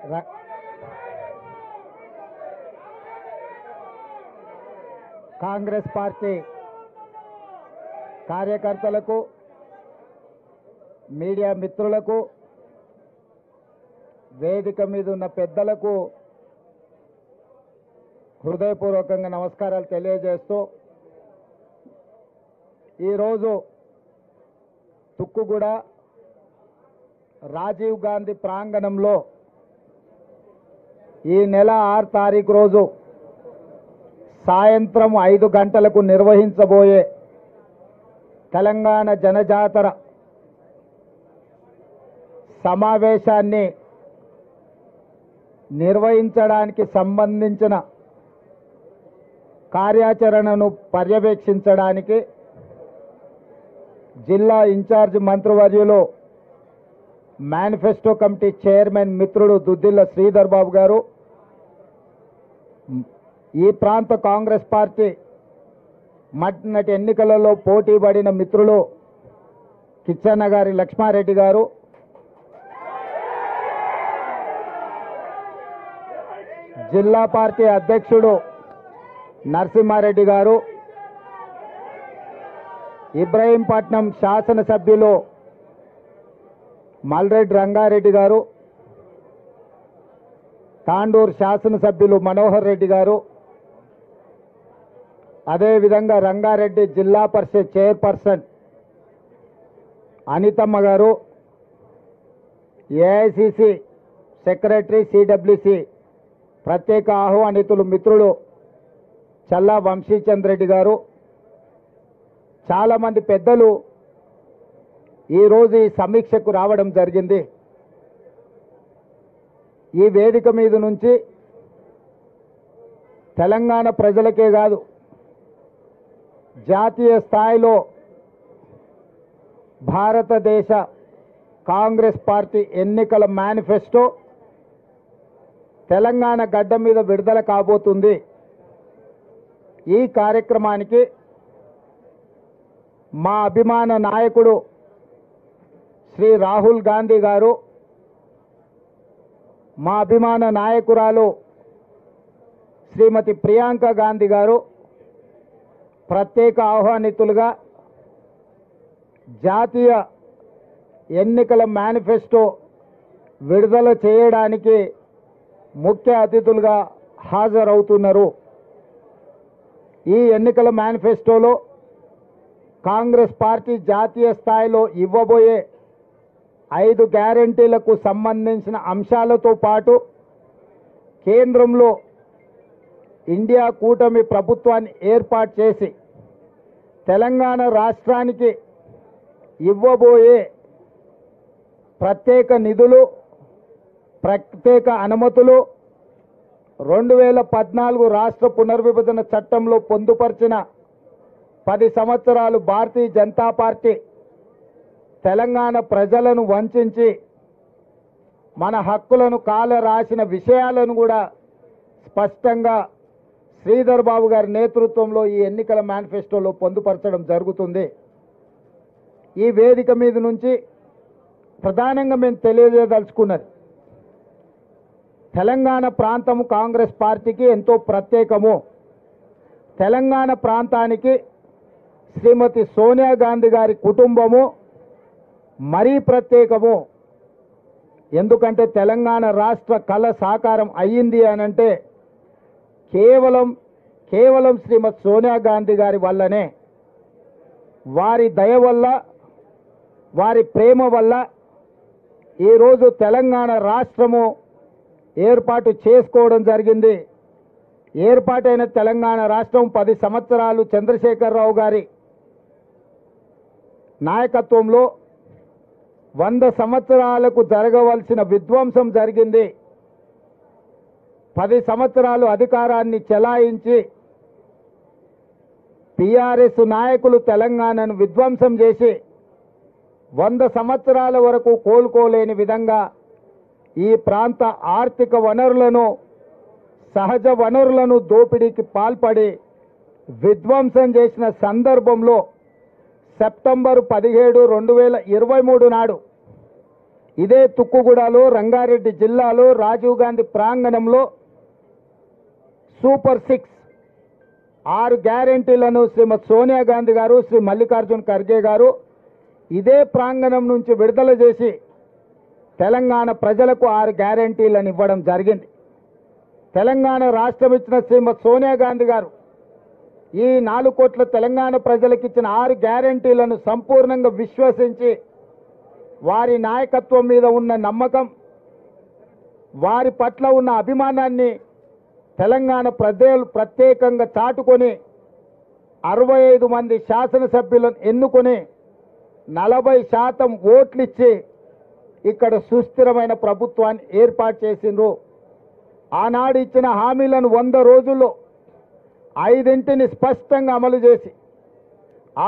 ర- కాంగ్రెస్ పార్టీ కార్యకర్తలకు, మీడియా మిత్రులకు, వేదిక మీద ఉన్న పెద్దలకు హృదయపూర్వకంగా నమస్కారాలు తెలియజేస్తూ, ఈరోజు తుక్కుగూడ రాజీవ్ గాంధీ ప్రాంగణంలో ఈ నెల 6 తారీఖు రోజు సాయంత్రం 5 గంటలకు నిర్వహించబోయే తెలంగాణ జనజాతర సమావేశాన్ని నిర్వహించడానికి సంబంధించిన కార్యాచరణను పర్యవేక్షించడానికి జిల్లా ఇన్ఛార్జ్ మంత్రివర్యులు మేనిఫెస్టో కమిటీ చైర్మన్ మిత్రుడు దుద్దిల్ల శ్రీధర్ బాబు గారు, ఈ ప్రాంత కాంగ్రెస్ పార్టీ మొన్నటి ఎన్నికలలో పోటీ పడిన మిత్రులు కిచ్చన్న గారి లక్ష్మారెడ్డి గారు, జిల్లా పార్టీ అధ్యక్షుడు నరసింహారెడ్డి గారు, ఇబ్రహీంపట్నం శాసనసభ్యులు మల్రెడ్డి రంగారెడ్డి గారు, తాండూరు శాసనసభ్యులు మనోహర్ రెడ్డి గారు, అదేవిధంగా రంగారెడ్డి జిల్లా పరిషత్ చైర్పర్సన్ అనితమ్మ గారు, ఏఐసిసి సెక్రటరీ సిడబ్ల్యూసి ప్రత్యేక ఆహ్వానితులు మిత్రులు చల్లా వంశీచంద్ర రెడ్డి గారు, చాలామంది పెద్దలు ఈరోజు ఈ సమీక్షకు రావడం జరిగింది. ఈ వేదిక మీద నుంచి తెలంగాణ ప్రజలకే కాదు, జాతీయ స్థాయిలో భారతదేశ కాంగ్రెస్ పార్టీ ఎన్నికల మేనిఫెస్టో తెలంగాణ గడ్డ మీద విడుదల కాబోతుంది. ఈ కార్యక్రమానికి మా అభిమాన నాయకుడు శ్రీ రాహుల్ గాంధీ గారు, మా అభిమాన నాయకురాలు శ్రీమతి ప్రియాంక గాంధీ గారు ప్రత్యేక ఆహ్వానితులుగా జాతీయ ఎన్నికల మేనిఫెస్టో విడుదల చేయడానికి ముఖ్య అతిథులుగా హాజరవుతున్నారు. ఈ ఎన్నికల మేనిఫెస్టోలో కాంగ్రెస్ పార్టీ జాతీయ స్థాయిలో ఇవ్వబోయే 5 గ్యారెంటీలకు సంబంధించిన అంశాలతో పాటు కేంద్రంలో ఇండియా కూటమి ప్రభుత్వాన్ని ఏర్పాటు చేసి తెలంగాణ రాష్ట్రానికి ఇవ్వబోయే ప్రత్యేక నిధులు, ప్రత్యేక అనుమతులు, 2014 రాష్ట్ర పునర్విభజన చట్టంలో పొందుపరిచిన 10 సంవత్సరాలు భారతీయ జనతా పార్టీ తెలంగాణ ప్రజలను వంచి మన హక్కులను కాలరాసిన విషయాలను కూడా స్పష్టంగా శ్రీధర్ బాబు గారి నేతృత్వంలో ఈ ఎన్నికల మేనిఫెస్టోలో పొందుపరచడం జరుగుతుంది. ఈ వేదిక మీద నుంచి ప్రధానంగా మేము తెలియజేయదలుచుకున్నది, తెలంగాణ ప్రాంతము కాంగ్రెస్ పార్టీకి ఎంతో ప్రత్యేకము. తెలంగాణ ప్రాంతానికి శ్రీమతి సోనియా గాంధీ గారి కుటుంబము మరీ ప్రత్యేకము. ఎందుకంటే తెలంగాణ రాష్ట్ర కళ సాకారం అయ్యింది అనంటే కేవలం శ్రీమతి సోనియా గాంధీ గారి వల్లనే, వారి దయ వల్ల, వారి ప్రేమ వల్ల ఈరోజు తెలంగాణ రాష్ట్రము ఏర్పాటు చేసుకోవడం జరిగింది. ఏర్పాటైన తెలంగాణ రాష్ట్రం 10 సంవత్సరాలు చంద్రశేఖరరావు గారి నాయకత్వంలో 100 సంవత్సరాలకు జరగవలసిన విధ్వంసం జరిగింది. 10 సంవత్సరాలు అధికారాన్ని చెలాయించి టీఆర్ఎస్ నాయకులు తెలంగాణను విధ్వంసం చేసి 100 సంవత్సరాల వరకు కోలుకోలేని విధంగా ఈ ప్రాంత ఆర్థిక వనరులను, సహజ వనరులను దోపిడీకి పాల్పడి విధ్వంసం చేసిన సందర్భంలో సెప్టెంబర్ 17, 2023 నాడు ఇదే తుక్కుగూడలో రంగారెడ్డి జిల్లాలో రాజీవ్ గాంధీ ప్రాంగణంలో సూపర్ 6 6 గ్యారెంటీలను శ్రీమతి సోనియా గాంధీ గారు, శ్రీ మల్లికార్జున్ ఖర్గే గారు ఇదే ప్రాంగణం నుంచి విడుదల చేసి తెలంగాణ ప్రజలకు 6 గ్యారెంటీలను ఇవ్వడం జరిగింది. తెలంగాణ రాష్ట్రం ఇచ్చిన శ్రీమతి సోనియా గాంధీ గారు ఈ 4 కోట్ల తెలంగాణ ప్రజలకు ఇచ్చిన 6 గ్యారెంటీలను సంపూర్ణంగా విశ్వసించి వారి నాయకత్వం మీద ఉన్న నమ్మకం, వారి పట్ల ఉన్న అభిమానాన్ని తెలంగాణ ప్రజలు ప్రత్యేకంగా చాటుకొని 65 మంది శాసనసభ్యులను ఎన్నుకొని 40% ఓట్లిచ్చి ఇక్కడ సుస్థిరమైన ప్రభుత్వాన్ని ఏర్పాటు చేసిండ్రు. ఆనాడు ఇచ్చిన హామీలను 100 రోజుల్లో 5ంటిని స్పష్టంగా అమలు చేసి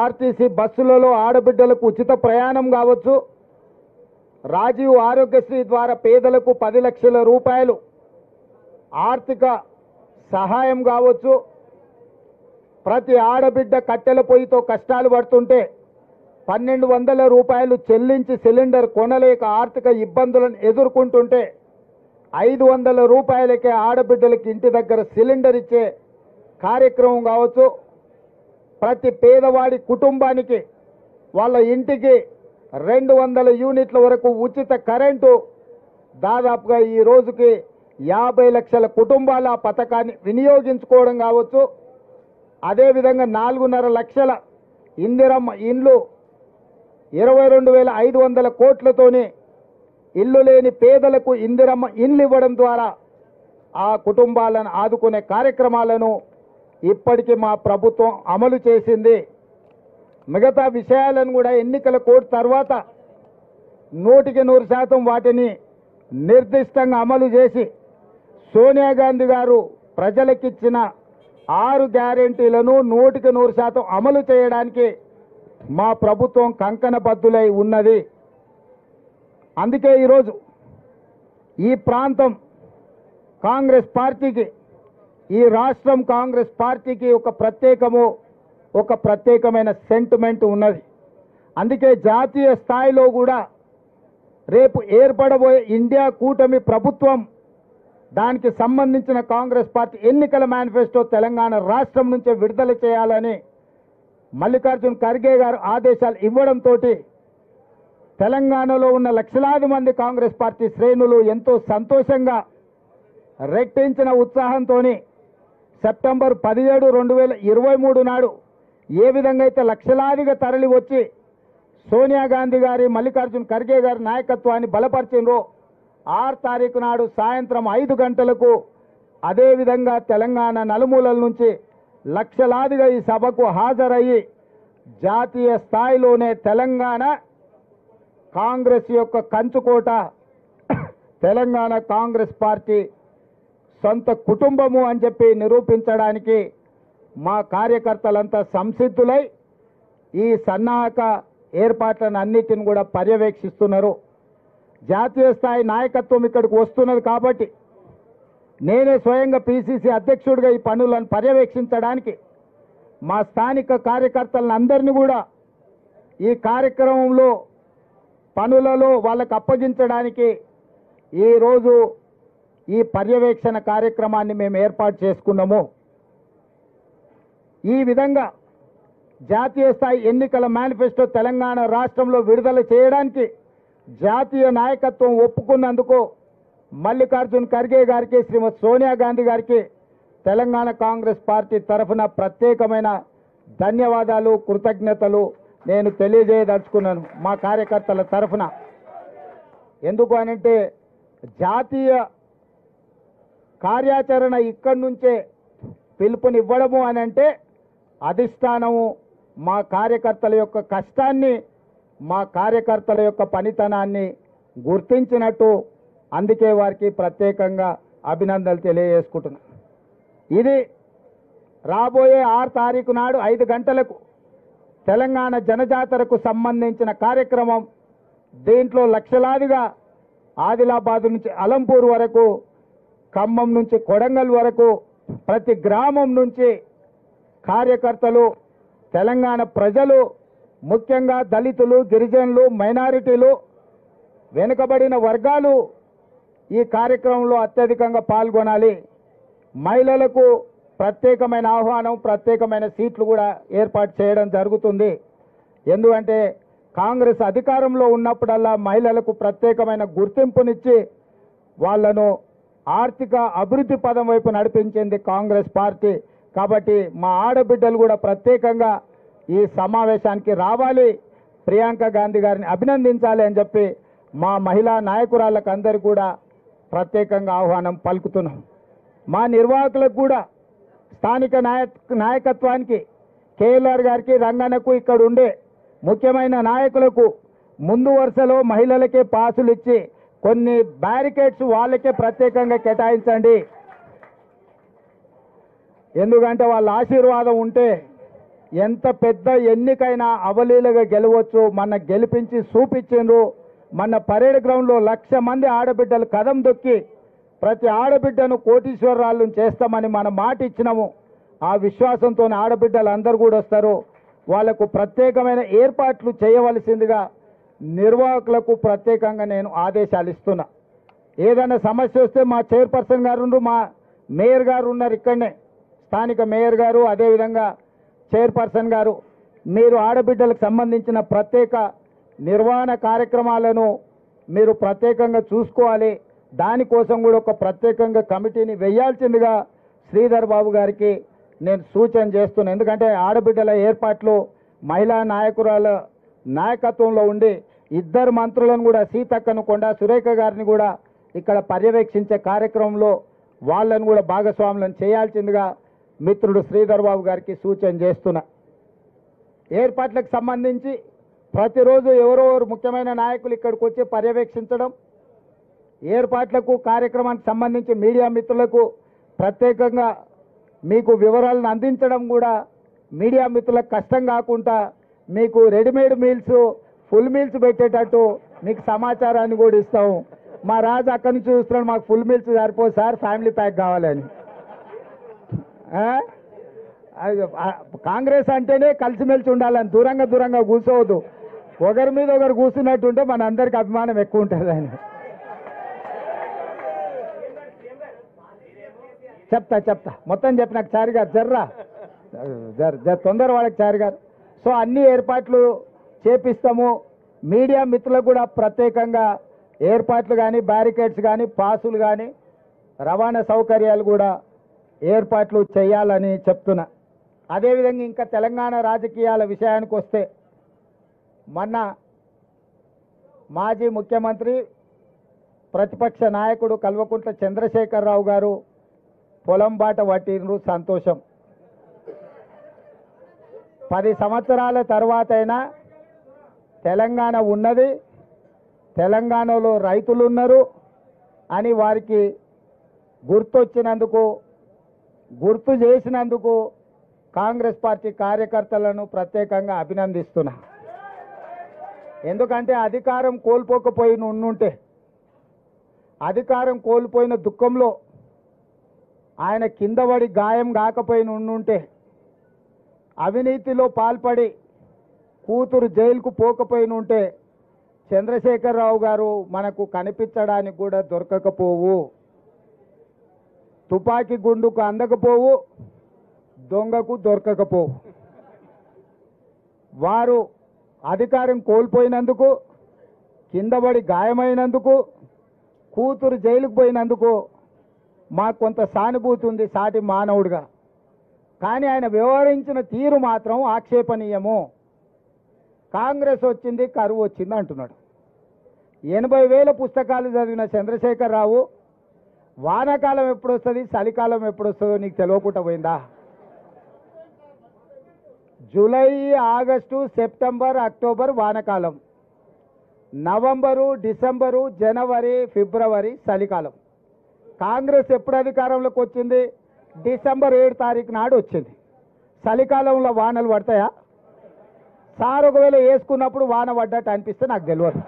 ఆర్టీసీ బస్సులలో ఆడబిడ్డలకు ఉచిత ప్రయాణం కావచ్చు, రాజీవ్ ఆరోగ్యశ్రీ ద్వారా పేదలకు 10 లక్షల రూపాయలు ఆర్థిక సహాయం కావచ్చు, ప్రతి ఆడబిడ్డ కట్టెల పొయ్యితో కష్టాలు పడుతుంటే 1200 రూపాయలు చెల్లించి సిలిండర్ కొనలేక ఆర్థిక ఇబ్బందులను ఎదుర్కొంటుంటే 500 రూపాయలకే ఆడబిడ్డలకి ఇంటి దగ్గర సిలిండర్ ఇచ్చే కార్యక్రమం కావచ్చు, ప్రతి పేదవాడి కుటుంబానికి వాళ్ళ ఇంటికి 200 యూనిట్ల వరకు ఉచిత కరెంటు, దాదాపుగా ఈ రోజుకి 50 లక్షల కుటుంబాల పథకాన్ని వినియోగించుకోవడం కావచ్చు, అదేవిధంగా 4.5 లక్షల ఇందిరమ్మ ఇండ్లు 22,500 కోట్లతోనే ఇల్లు లేని పేదలకు ఇందిరమ్మ ఇండ్లు ఇవ్వడం ద్వారా ఆ కుటుంబాలను ఆదుకునే కార్యక్రమాలను ఇప్పటికీ మా ప్రభుత్వం అమలు చేసింది. మిగతా విషయాలను కూడా ఎన్నికల కోడ్ తర్వాత 100% వాటిని నిర్దిష్టంగా అమలు చేసి సోనియా గాంధీ గారు ప్రజలకిచ్చిన 6 గ్యారెంటీలను 100% అమలు చేయడానికి మా ప్రభుత్వం కంకణబద్ధులై ఉన్నది. అందుకే ఈరోజు ఈ ప్రాంతం కాంగ్రెస్ పార్టీకి, ఈ రాష్ట్రం కాంగ్రెస్ పార్టీకి ఒక ప్రత్యేకమైన సెంటిమెంట్ ఉన్నది. అందుకే జాతీయ స్థాయిలో కూడా రేపు ఏర్పడబోయే ఇండియా కూటమి ప్రభుత్వం, దానికి సంబంధించిన కాంగ్రెస్ పార్టీ ఎన్నికల మేనిఫెస్టో తెలంగాణ రాష్ట్రం నుంచే విడుదల చేయాలని మల్లికార్జున్ ఖర్గే గారు ఆదేశాలు ఇవ్వడంతో తెలంగాణలో ఉన్న లక్షలాది మంది కాంగ్రెస్ పార్టీ శ్రేణులు ఎంతో సంతోషంగా, రెట్టించిన ఉత్సాహంతో సెప్టెంబర్ 17, 2023 నాడు ఏ విధంగా అయితే లక్షలాదిగా తరలి వచ్చి సోనియా గాంధీ గారి, మల్లికార్జున్ ఖర్గే గారి నాయకత్వాన్ని బలపరిచిండ్రో 6 తారీఖు నాడు సాయంత్రం 5 గంటలకు అదేవిధంగా తెలంగాణ నలుమూలల నుంచి లక్షలాదిగా ఈ సభకు హాజరయ్యి జాతీయ స్థాయిలోనే తెలంగాణ కాంగ్రెస్ యొక్క కంచుకోట, తెలంగాణ కాంగ్రెస్ పార్టీ సొంత కుటుంబము అని చెప్పి నిరూపించడానికి మా కార్యకర్తలంతా సంసిద్ధులై ఈ సన్నాహక ఏర్పాట్లను అన్నిటిని కూడా పర్యవేక్షిస్తున్నారు. జాతీయ స్థాయి నాయకత్వం ఇక్కడికి వస్తున్నది కాబట్టి నేనే స్వయంగా పిసిసి అధ్యక్షుడిగా ఈ పనులను పర్యవేక్షించడానికి మా స్థానిక కార్యకర్తలను అందరినీ కూడా ఈ కార్యక్రమంలో పనులలో వాళ్ళకు అప్పగించడానికి ఈరోజు ఈ పర్యవేక్షణ కార్యక్రమాన్ని మేము ఏర్పాటు చేసుకున్నాము. ఈ విధంగా జాతీయ స్థాయి ఎన్నికల మేనిఫెస్టో తెలంగాణ రాష్ట్రంలో విడుదల చేయడానికి జాతీయ నాయకత్వం ఒప్పుకున్నందుకు మల్లికార్జున్ ఖర్గే గారికి, శ్రీమతి సోనియా గాంధీ గారికి తెలంగాణ కాంగ్రెస్ పార్టీ తరఫున ప్రత్యేకమైన ధన్యవాదాలు, కృతజ్ఞతలు నేను తెలియజేయదలుచుకున్నాను మా కార్యకర్తల తరఫున. ఎందుకు అనంటే జాతీయ కార్యాచరణ ఇక్కడి నుంచే పిలుపునివ్వడము అనంటే అధిష్టానము మా కార్యకర్తల యొక్క కష్టాన్ని, మా కార్యకర్తల యొక్క పనితనాన్ని గుర్తించినట్టు, అందుకే వారికి ప్రత్యేకంగా అభినందనలు తెలియజేసుకుంటున్నాను. ఇది రాబోయే 6 తారీఖు నాడు 5 గంటలకు తెలంగాణ జనజాతరకు సంబంధించిన కార్యక్రమం. దీంట్లో లక్షలాదిగా ఆదిలాబాద్ నుంచి అలంపూర్ వరకు, ఖమ్మం నుంచి కొడంగల్ వరకు ప్రతి గ్రామం నుంచి కార్యకర్తలు, తెలంగాణ ప్రజలు, ముఖ్యంగా దళితులు, గిరిజనులు, మైనారిటీలు, వెనుకబడిన వర్గాలు ఈ కార్యక్రమంలో అత్యధికంగా పాల్గొనాలి. మహిళలకు ప్రత్యేకమైన ఆహ్వానం, ప్రత్యేకమైన సీట్లు కూడా ఏర్పాటు చేయడం జరుగుతుంది. ఎందుకంటే కాంగ్రెస్ అధికారంలో ఉన్నప్పుడల్లా మహిళలకు ప్రత్యేకమైన గుర్తింపునిచ్చి వాళ్ళను ఆర్థిక అభివృద్ధి పదం వైపు నడిపించింది కాంగ్రెస్ పార్టీ. కాబట్టి మా ఆడబిడ్డలు కూడా ప్రత్యేకంగా ఈ సమావేశానికి రావాలి, ప్రియాంక గాంధీ గారిని అభినందించాలి అని చెప్పి మా మహిళా నాయకురాళ్ళకు అందరికీ కూడా ప్రత్యేకంగా ఆహ్వానం పలుకుతున్నాం. మా నిర్వాహకులకు కూడా స్థానిక నాయకత్వానికి కేఎల్ఆర్ గారికి, రంగన్నకు, ఇక్కడ ఉండే ముఖ్యమైన నాయకులకు ముందు వరుసలో మహిళలకే పాసులు ఇచ్చి కొన్ని బ్యారికేడ్స్ వాళ్ళకే ప్రత్యేకంగా కేటాయించండి. ఎందుకంటే వాళ్ళ ఆశీర్వాదం ఉంటే ఎంత పెద్ద ఎన్నికైనా అవలీలగా గెలవచ్చు. మన గెలిపించి చూపించిండ్రు. మన పరేడ్ గ్రౌండ్లో 1,00,000 మంది ఆడబిడ్డలు కదం దొక్కి ప్రతి ఆడబిడ్డను కోటీశ్వరరాళ్ళను చేస్తామని మనం మాట ఇచ్చినాము. ఆ విశ్వాసంతో ఆడబిడ్డలు అందరూ కూడా వస్తారు. వాళ్లకు ప్రత్యేకమైన ఏర్పాట్లు చేయవలసిందిగా నిర్వాహకులకు ప్రత్యేకంగా నేను ఆదేశాలు ఇస్తున్నా. ఏదైనా సమస్య వస్తే మా చైర్పర్సన్ గారు ఉన్నారు, మా మేయర్ గారు ఉన్నారు, ఇక్కడనే స్థానిక మేయర్ గారు, అదేవిధంగా చైర్పర్సన్ గారు, మీరు ఆడబిడ్డలకు సంబంధించిన ప్రత్యేక నిర్వహణ కార్యక్రమాలను మీరు ప్రత్యేకంగా చూసుకోవాలి. దానికోసం కూడా ఒక ప్రత్యేకంగా కమిటీని వేయాల్సిందిగా శ్రీధర్ బాబు గారికి నేను సూచన చేస్తున్నాను. ఎందుకంటే ఆడబిడ్డల ఏర్పాట్లు మహిళా నాయకురాల నాయకత్వంలో ఉండి 2 మంత్రులను కూడా, సీతక్కను, కొండా సురేఖ గారిని కూడా ఇక్కడ పర్యవేక్షించే కార్యక్రమంలో వాళ్ళను కూడా భాగస్వాములను చేయాల్సిందిగా మిత్రుడు శ్రీధర్ బాబు గారికి సూచన చేస్తున్నా. ఏర్పాట్లకు సంబంధించి ప్రతిరోజు ఎవరెవరు ముఖ్యమైన నాయకులు ఇక్కడికి వచ్చి పర్యవేక్షించడం, ఏర్పాట్లకు కార్యక్రమానికి సంబంధించి మీడియా మిత్రులకు ప్రత్యేకంగా మీకు వివరాలను అందించడం కూడా మీడియా మిత్రులకు కష్టం కాకుండా మీకు రెడీమేడ్ మీల్స్, ఫుల్ మీల్స్ పెట్టేటట్టు మీకు సమాచారాన్ని కూడా ఇస్తాము. మా రాజు అక్కడి నుంచి చూస్తున్నాడు, మాకు ఫుల్ మీల్స్ సరిపోదు సార్, ఫ్యామిలీ ప్యాక్ కావాలని. కాంగ్రెస్ అంటేనే కలిసిమెలిసి ఉండాలని, దూరంగా దూరంగా కూర్చోవద్దు. ఒకరి మీద ఒకరు కూర్చున్నట్టుంటే మన అందరికి అభిమానం ఎక్కువ ఉంటుంది అని చెప్తా మొత్తం చెప్పినాక చారి గారు జర్ర తొందర వాళ్ళకి చారి గారు. సో అన్ని ఏర్పాట్లు చేపిస్తాము. మీడియా మిత్రులకు కూడా ప్రత్యేకంగా ఏర్పాట్లు కానీ, బ్యారికేడ్స్ కానీ, పాసులు కానీ, రవాణా సౌకర్యాలు కూడా ఏర్పాట్లు చేయాలని చెప్తున్నా. అదేవిధంగా ఇంకా తెలంగాణ రాజకీయాల విషయానికి వస్తే, మొన్న మాజీ ముఖ్యమంత్రి ప్రతిపక్ష నాయకుడు కల్వకుంట్ల చంద్రశేఖరరావు గారు పొలం బాట పట్టినరు, సంతోషం. 10 సంవత్సరాల తర్వాతైనా తెలంగాణ ఉన్నది, తెలంగాణలో రైతులు ఉన్నారు అని వారికి గుర్తొచ్చినందుకు, గుర్తు చేసినందుకు కాంగ్రెస్ పార్టీ కార్యకర్తలను ప్రత్యేకంగా అభినందిస్తున్నా. ఎందుకంటే అధికారం కోల్పోకపోయిన ఉండుంటే, అధికారం కోల్పోయిన దుఃఖంలో ఆయన కిందపడి గాయం కాకపోయిన ఉండుంటే, అవినీతిలో పాల్పడి కూతురు జైలుకు పోకపోయిన ఉంటే చంద్రశేఖరరావు గారు మనకు కనిపించడానికి కూడా దొరకకపోవు. తుపాకీ గుండుకు అందకపోవు, దొంగకు దొరకకపోవు. వారు అధికారం కోల్పోయినందుకు, కిందపడి గాయమైనందుకు, కూతురు జైలుకు పోయినందుకు మాకు కొంత సానుభూతి ఉంది సాటి మానవుడిగా. కానీ ఆయన వ్యవహరించిన తీరు మాత్రం ఆక్షేపణీయము. కాంగ్రెస్ వచ్చింది, కరువు వచ్చింది అంటున్నాడు. 80,000 పుస్తకాలు చదివిన చంద్రశేఖరరావు వానాకాలం ఎప్పుడు వస్తుంది, చలికాలం ఎప్పుడు వస్తుందో నీకు తెలియకుండా పోయిందా? జూలై, ఆగస్టు, సెప్టెంబర్, అక్టోబర్ వానాకాలం, నవంబరు, డిసెంబరు, జనవరి, ఫిబ్రవరి చలికాలం. కాంగ్రెస్ ఎప్పుడు అధికారంలోకి వచ్చింది? డిసెంబర్ 7 తారీఖు నాడు వచ్చింది. చలికాలంలో వానలు పడతాయా? సార్ ఒకవేళ వేసుకున్నప్పుడు వాన పడ్డట్టు అనిపిస్తే నాకు తెలియదు.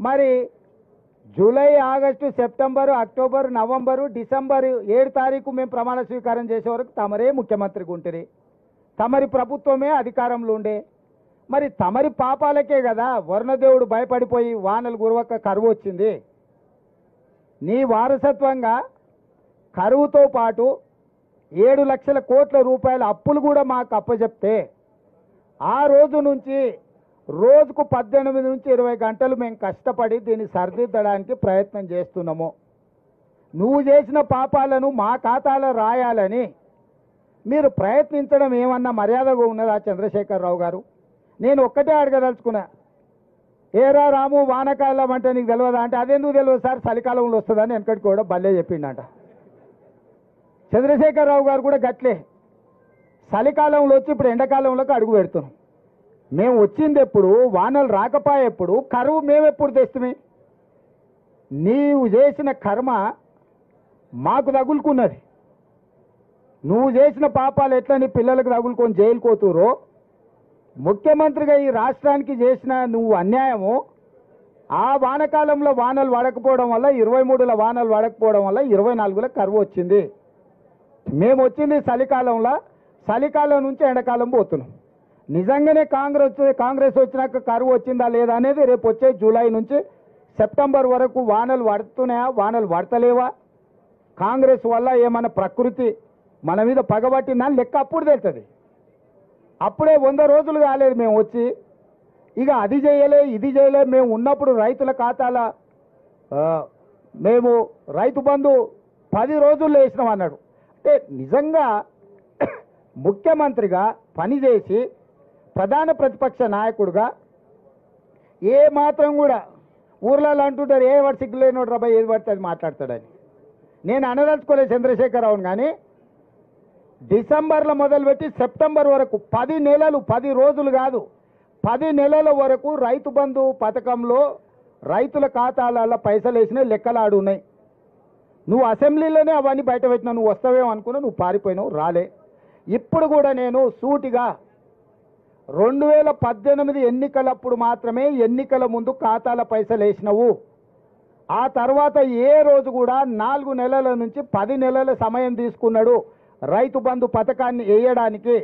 మరి July, August, September, October, November, December 7 తారీఖు మేము ప్రమాణ స్వీకారం చేసే వరకు తమరే ముఖ్యమంత్రిగా ఉంటుంది, తమరి ప్రభుత్వమే అధికారంలో ఉండే. మరి తమరి పాపాలకే కదా వరుణదేవుడు భయపడిపోయి వానలు గురవక కరువు వచ్చింది. నీ వారసత్వంగా కరువుతో పాటు 7 లక్షల కోట్ల రూపాయల అప్పులు కూడా మాకు అప్పచెప్తే ఆ రోజు నుంచి రోజుకు 18 నుంచి 20 గంటలు మేము కష్టపడి దీన్ని సరిదిద్దడానికి ప్రయత్నం చేస్తున్నాము. నువ్వు చేసిన పాపాలను మా ఖాతాలో రాయాలని మీరు ప్రయత్నించడం ఏమన్నా మర్యాదగా ఉన్నదా చంద్రశేఖరరావు గారు? నేను ఒక్కటే అడగదలుచుకున్నా, ఏరా రాము వానకాలం అంటే నీకు తెలియదా అంటే అదెందుకు తెలియదు సార్ చలికాలంలో వస్తుందని వెనకటికి కూడా భలే చెప్పిండట. చంద్రశేఖరరావు గారు కూడా గట్లే చలికాలంలో వచ్చి ఇప్పుడు ఎండాకాలంలోకి అడుగు పెడుతున్నాం. మేము వచ్చింది ఎప్పుడు, వానలు రాకపోయేప్పుడు, కరువు మేమెప్పుడు తెస్తుమే? నీవు చేసిన కర్మ మాకు తగులుకున్నది. నువ్వు చేసిన పాపాలు ఎట్లా నీ పిల్లలకు తగులుకొని జైలు కోతురో, ముఖ్యమంత్రిగా ఈ రాష్ట్రానికి చేసిన నువ్వు అన్యాయము ఆ వానకాలంలో వానలు పడకపోవడం వల్ల 23లో వానలు పడకపోవడం వల్ల 24లో కరువు వచ్చింది. మేము వచ్చింది చలికాలంలో, చలికాలం నుంచి ఎండాకాలం పోతున్నాం. నిజంగానే కాంగ్రెస్ వచ్చినాక కరువు వచ్చిందా లేదా అనేది రేపు వచ్చే జూలై నుంచి సెప్టెంబర్ వరకు వానలు పడుతున్నాయా, వానలు పడతలేవా, కాంగ్రెస్ వల్ల ఏమైనా ప్రకృతి మన మీద పగబట్టిందా లెక్క అప్పుడు తెలుస్తుంది. అప్పుడే 100 రోజులు కాలేదు మేము వచ్చి, ఇక అది చేయలే ఇది చేయలే. మేము ఉన్నప్పుడు రైతుల ఖాతాల మేము రైతు బంధు 10 రోజుల్లో వేసినాం అన్నాడు. అంటే నిజంగా ముఖ్యమంత్రిగా పనిచేసి ప్రధాన ప్రతిపక్ష నాయకుడుగా ఏ మాత్రం కూడా ఊర్లలో అంటుంటారు ఏ వాడు సిగ్గులేనోడు రాబాయి ఏది పడితే అది మాట్లాడతాడని. నేను అనదలుచుకోలేదు చంద్రశేఖరరావును, కానీ డిసెంబర్లో మొదలుపెట్టి సెప్టెంబర్ వరకు 10 నెలలు 10 రోజులు కాదు 10 నెలల వరకు రైతు బంధు పథకంలో రైతుల ఖాతాలలో పైసలు వేసిన లెక్కలాడు ఉన్నాయి. నువ్వు అసెంబ్లీలోనే అవన్నీ బయట పెట్టినా, నువ్వు వస్తావేమో అనుకున్నా, నువ్వు పారిపోయినావు, రాలే. ఇప్పుడు కూడా నేను సూటిగా 2018 ఎన్నికలప్పుడు మాత్రమే ఎన్నికల ముందు ఖాతాల పైసలు వేసినవు. ఆ తర్వాత ఏ రోజు కూడా 4 నెలల నుంచి 10 నెలల సమయం తీసుకున్నాడు రైతు బంధు పథకాన్ని వేయడానికి.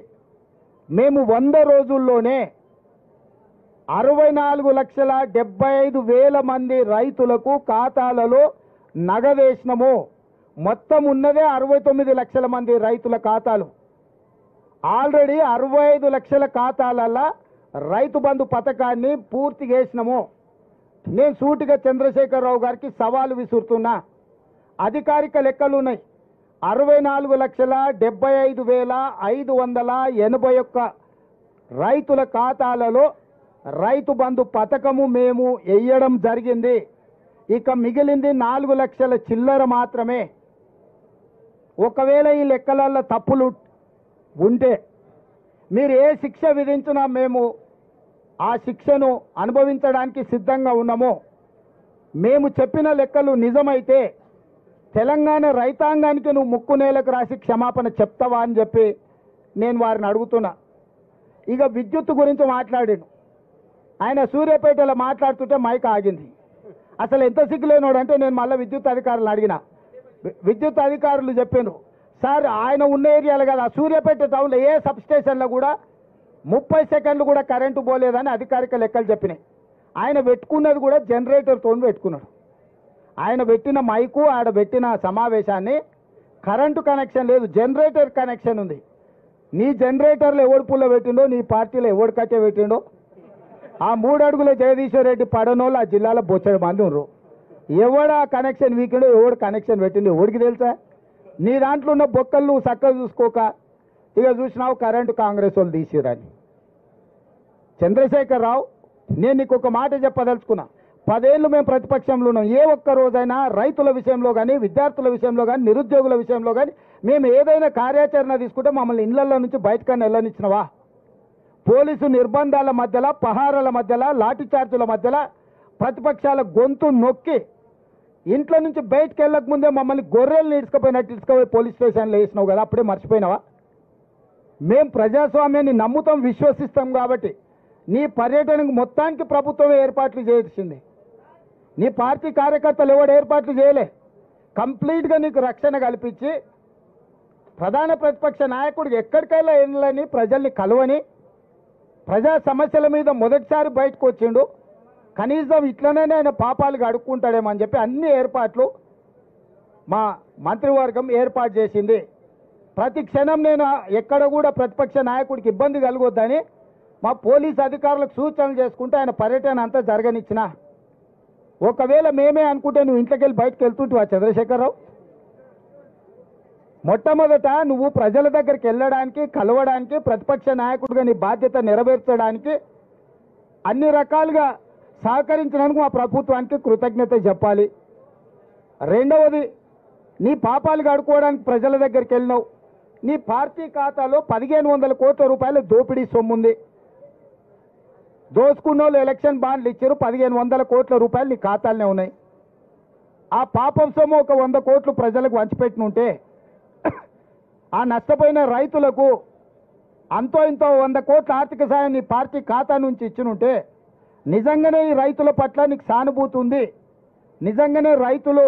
మేము 100 రోజుల్లోనే 64,75,000 మంది రైతులకు ఖాతాలలో నగదేసినము. మొత్తం ఉన్నదే 69 లక్షల మంది రైతుల ఖాతాలు. ఆల్రెడీ 65 లక్షల ఖాతాలలో రైతు బంధు పథకాన్ని పూర్తి చేసినాము. నేను సూటిగా చంద్రశేఖరరావు గారికి సవాలు విసురుతున్నా. అధికారిక లెక్కలు ఉన్నాయి. 64,75,581 రైతుల ఖాతాలలో రైతు బంధు పథకము మేము వేయడం జరిగింది. ఇక మిగిలింది 4 లక్షల చిల్లర మాత్రమే. ఒకవేళ ఈ లెక్కలలో తప్పులు ఉంటే మీరు ఏ శిక్ష విధించినా మేము ఆ శిక్షను అనుభవించడానికి సిద్ధంగా ఉన్నాము. మేము చెప్పిన లెక్కలు నిజమైతే తెలంగాణ రైతాంగానికి నువ్వు ముక్కు నేలకు రాసి క్షమాపణ చెప్తావా అని చెప్పి నేను వారిని అడుగుతున్నా. ఇక విద్యుత్ గురించి మాట్లాడాను. ఆయన సూర్యాపేటలో మాట్లాడుతుంటే మైక్ ఆగింది. అసలు ఎంత సిగ్గులేనోడు అంటే నేను మళ్ళీ విద్యుత్ అధికారులను అడిగిన. విద్యుత్ అధికారులు చెప్పాను, సార్ ఆయన ఉన్న ఏరియాలో కదా సూర్యాపేట టౌన్లో ఏ సబ్ స్టేషన్లో కూడా 30 సెకండ్లు కూడా కరెంటు పోలేదని అధికారిక లెక్కలు చెప్పినాయి. ఆయన పెట్టుకున్నది కూడా జనరేటర్తో పెట్టుకున్నాడు. ఆయన పెట్టిన మైకు ఆడ పెట్టిన సమావేశాన్ని కరెంటు కనెక్షన్ లేదు, జనరేటర్ కనెక్షన్ ఉంది. నీ జనరేటర్లో ఎవడు పుల్ల పెట్టిండో, నీ పార్టీలో ఎవడు కట్టే పెట్టిండో, ఆ 3 అడుగుల జగదీశ్వర్ రెడ్డి పడనోళ్ళు ఆ జిల్లాలో బొచ్చడి మంది ఉన్నారు. ఎవడు ఆ కనెక్షన్ వీకిండో, ఎవడు కనెక్షన్ పెట్టిండో ఎవడికి తెలుసా? నీ దాంట్లో ఉన్న బొక్కలు నువ్వు చక్కగా చూసుకోక ఇక చూసినావు కరెంటు కాంగ్రెస్ వాళ్ళు తీసిరని. చంద్రశేఖరరావు, నేను నీకు ఒక మాట చెప్పదలుచుకున్నా. 10 ఏళ్ళు మేము ప్రతిపక్షంలో ఉన్నాం. ఏ ఒక్క రోజైనా రైతుల విషయంలో కానీ, విద్యార్థుల విషయంలో కానీ, నిరుద్యోగుల విషయంలో కానీ మేము ఏదైనా కార్యాచరణ తీసుకుంటే మమ్మల్ని ఇళ్లలో నుంచి బయటకన్నా వెళ్ళనిచ్చినవా? పోలీసు నిర్బంధాల మధ్యలో, పహారాల మధ్యలో, లాఠీ చార్జీల మధ్యలో ప్రతిపక్షాల గొంతు నొక్కి ఇంట్లో నుంచి బయటకు వెళ్ళక ముందే మమ్మల్ని గొర్రెలు ఇసుకపోయినట్టు ఇసుకపోయి పోలీస్ స్టేషన్లో వేసినావు కదా, అప్పుడే మర్చిపోయినావా? మేము ప్రజాస్వామ్యాన్ని నమ్ముతాం, విశ్వసిస్తాం కాబట్టి నీ పర్యటనకు మొత్తానికి ప్రభుత్వమే ఏర్పాట్లు చేసింది. నీ పార్టీ కార్యకర్తలు ఎవడు ఏర్పాట్లు చేయలే. కంప్లీట్గా నీకు రక్షణ కల్పించి ప్రధాన ప్రతిపక్ష నాయకుడికి ఎక్కడికైనా వెళ్ళని, ప్రజల్ని కలవని, ప్రజా సమస్యల మీద మొదటిసారి బయటకు వచ్చిండు. కనీసం ఇట్లనే ఆయన పాపాలు అడుక్కుంటాడేమని చెప్పి అన్ని ఏర్పాట్లు మా మంత్రివర్గం ఏర్పాటు చేసింది. ప్రతి క్షణం నేను ఎక్కడ కూడా ప్రతిపక్ష నాయకుడికి ఇబ్బంది కలగొద్దని మా పోలీస్ అధికారులకు సూచనలు చేసుకుంటే ఆయన పర్యటన అంతా జరగనిచ్చిన. ఒకవేళ మేమే అనుకుంటే నువ్వు ఇంట్లోకి వెళ్ళి బయటకు వెళ్తుంటావా చంద్రశేఖరరావు? మొట్టమొదట నువ్వు ప్రజల దగ్గరికి వెళ్ళడానికి, కలవడానికి, ప్రతిపక్ష నాయకుడిగా నీ బాధ్యత నెరవేర్చడానికి అన్ని రకాలుగా సహకరించినందుకు మా ప్రభుత్వానికి కృతజ్ఞత చెప్పాలి. రెండవది, నీ పాపాలు కడుక్కోవడానికి ప్రజల దగ్గరికి వెళ్ళినావు. నీ పార్టీ ఖాతాలో 1500 కోట్ల రూపాయల దోపిడీ సొమ్ముంది. దోసుకున్న వాళ్ళు ఎలక్షన్ బాండ్లు ఇచ్చారు, 1500 కోట్ల రూపాయలు నీ ఖాతాలనే ఉన్నాయి. ఆ పాపం సొమ్ము ఒక 100 కోట్లు ప్రజలకు వంచిపెట్టినుంటే ఆ నష్టపోయిన రైతులకు అంతో ఇంతో 100 కోట్ల ఆర్థిక సాయం నీ పార్టీ ఖాతా నుంచి ఇచ్చినుంటే నిజంగానే ఈ రైతుల పట్ల నీకు సానుభూతి ఉంది, నిజంగానే రైతులు